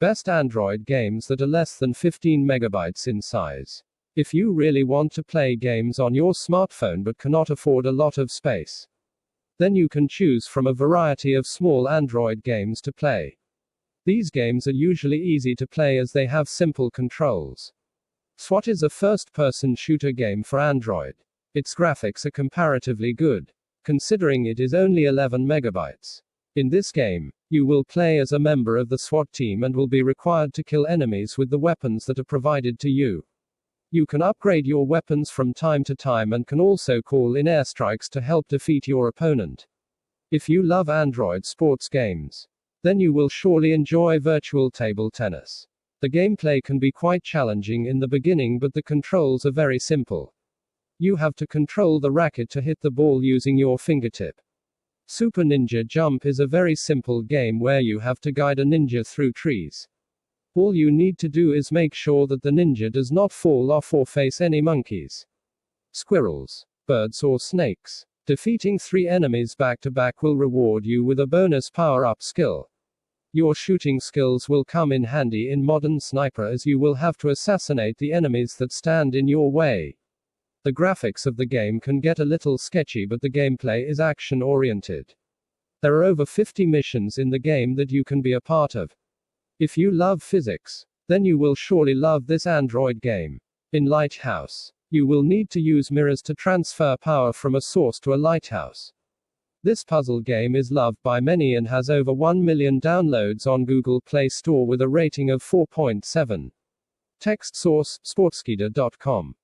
Best Android games that are less than 15 megabytes in size. If you really want to play games on your smartphone but cannot afford a lot of space, then you can choose from a variety of small Android games to play. These games are usually easy to play as they have simple controls. SWAT is a first-person shooter game for Android. Its graphics are comparatively good, considering it is only 11 megabytes. In this game, you will play as a member of the SWAT team and will be required to kill enemies with the weapons that are provided to you. You can upgrade your weapons from time to time and can also call in airstrikes to help defeat your opponent. If you love Android sports games, then you will surely enjoy virtual table tennis. The gameplay can be quite challenging in the beginning, but the controls are very simple. You have to control the racket to hit the ball using your fingertip. Super Ninja Jump is a very simple game where you have to guide a ninja through trees. All you need to do is make sure that the ninja does not fall off or face any monkeys, squirrels, birds or snakes. Defeating 3 enemies back to back will reward you with a bonus power-up skill. Your shooting skills will come in handy in modern sniper as you will have to assassinate the enemies that stand in your way. The graphics of the game can get a little sketchy, but the gameplay is action-oriented. There are over 50 missions in the game that you can be a part of. If you love physics, then you will surely love this Android game. In Lighthouse, you will need to use mirrors to transfer power from a source to a lighthouse. This puzzle game is loved by many and has over 1 million downloads on Google Play Store with a rating of 4.7. Text source, sportskeeda.com.